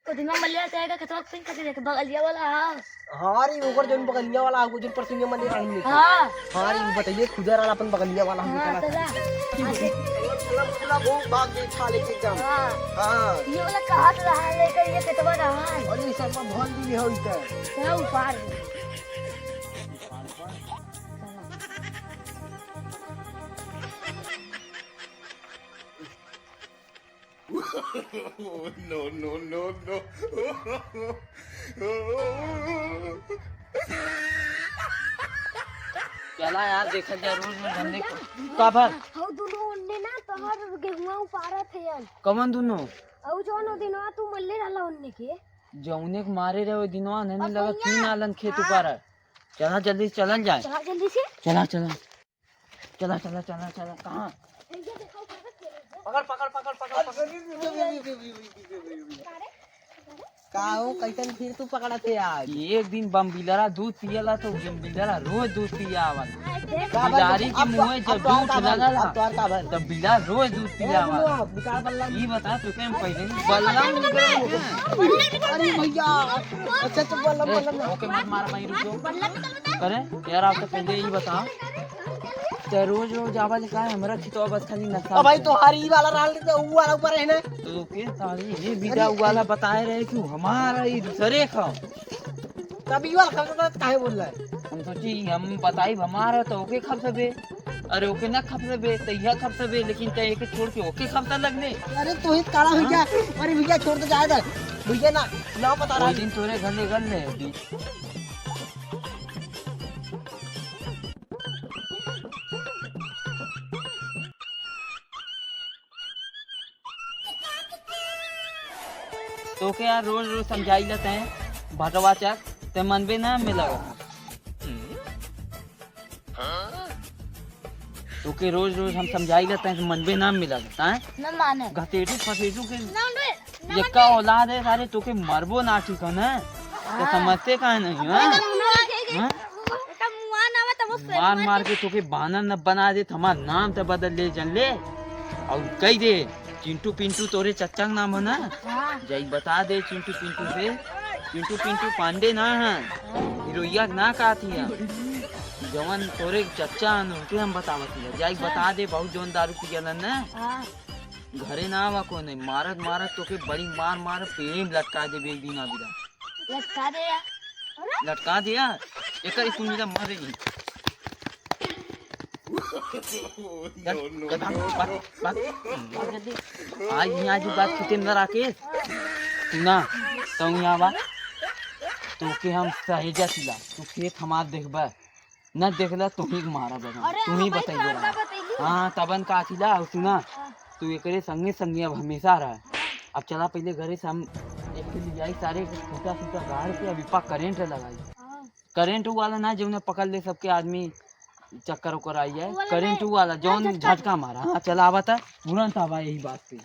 तो दिन में मल्लिया जाएगा कतवा पिन कर दे बगलिया वाला। हां रे ओकर जोन बगलिया वाला आगो जोन परसिंगे मंदिर रानी में। हां हां रे बताइए खुदर वाला अपन बगलिया वाला हम हां चला। चला बहुत भाग गए छाले के एकदम। हां हां ये वाला कहां रहा लेकर ये कतवा रहा और ये सब भल भी हो इधर। क्या ऊपर no, no, no, no. चला यार देखा जरूर में धंधे को काबर हाउ दोनों उन्ने ना तोहर गेहुआ उपारा थे यार कमन दोनों औ जोन दिनवा तू मल्ले रहला उन्ने के जौने के मारे रहे वो दिनवा नहीं लगा क्यों नालन खेत ऊपर चला जल्दी चलन जाए चला जल्दी से चला चला चला चला चला चला कहाँ पकड़ पकड़ पकड़ पकड़ का हो कैसन फिर तू पकड़ा थे आज। एक दिन बम्बिलरा दूध पियला तो बम्बिलरा रोज दूध पिया वाला का बिलारी के मुंह में जब दूध लगला अब तोर का भर तब बिला रोज दूध पिया वाला निकाल बल्ला। ये बता तो क्या पहले बल्ला अरे भैया अच्छा अच्छा बल्ला बल्ला ओके मत मारा भाई रुको करे यार आप तो पहले ये बता तो रोज रोज आवाज का है हमरा की तो बस खाली नशा अब भाई तो हरी वाला रहल तो ऊ वाला ऊपर है ना। तो के सारी ये बिदा वाला बताए रहे कि हमारा ये दूसरे खाओ तब ई वाला खा काहे बोल रहा है। हम सोची हम बताई हमारा तो ओके खप सबे अरे ओके ना खप सबे तो यह खप सबे लेकिन ते एक छोड़ के ओके खपता लगने। अरे तो ही काला भैया अरे भैया छोड़ दे जाए भैया ना पता रहा दिन तोरे घर ले गल ले तो क्या यार रोज रोज समझाई लेते हैं भटवा चक ते मनबे ना मिला तो के रोज रोज हम समझाई लेते हैं कि मनबे ना मिला है न माने घटेटू फसेटू के यक्का औलाद है सारे तो के मरबो ना ठीक है ना तो समझते का नहीं है मार मार के तो के बानर न बना दे हमारा नाम तो बदल ले जन ले और कही दे चिंटू पिंटू तोरे चच्चा का नाम है ना जय बता दे चिंटू पिंटू से चिंटू पिंटू पांडे ना है हीरोइया ना का थी जवन तोरे चच्चा उनके हम बतावत जय बता दे बहुत जवन दारू पियलन ना घरे ना आवा को नहीं मारत मारत तो के बड़ी मार मार पेड़ में लटका दे एक दिन अभी लटका दे यार लटका दिया एक ही तुम मेरा मरेगी आज यहाँ जो बात खिते अंदर आके तू ना तो यहाँ बा तो के हम सहेजा सिला तू खेत हमार देखबा न देखला तो ही मारा बगा तू ही बताइए हाँ तबन का सिला और सुना तू एकरे संगे संगे अब हमेशा रहा अब चला पहले घरे से हम एक ले जाई सारे छोटा छोटा गाड़ के अभी पा करेंट लगाई करेंट वाला ना जो पकड़ ले सबके आदमी चक्कर उकर आई है करेंट वाला जौन झटका मारा हाँ चला बता तुरंत आवा यही बात पे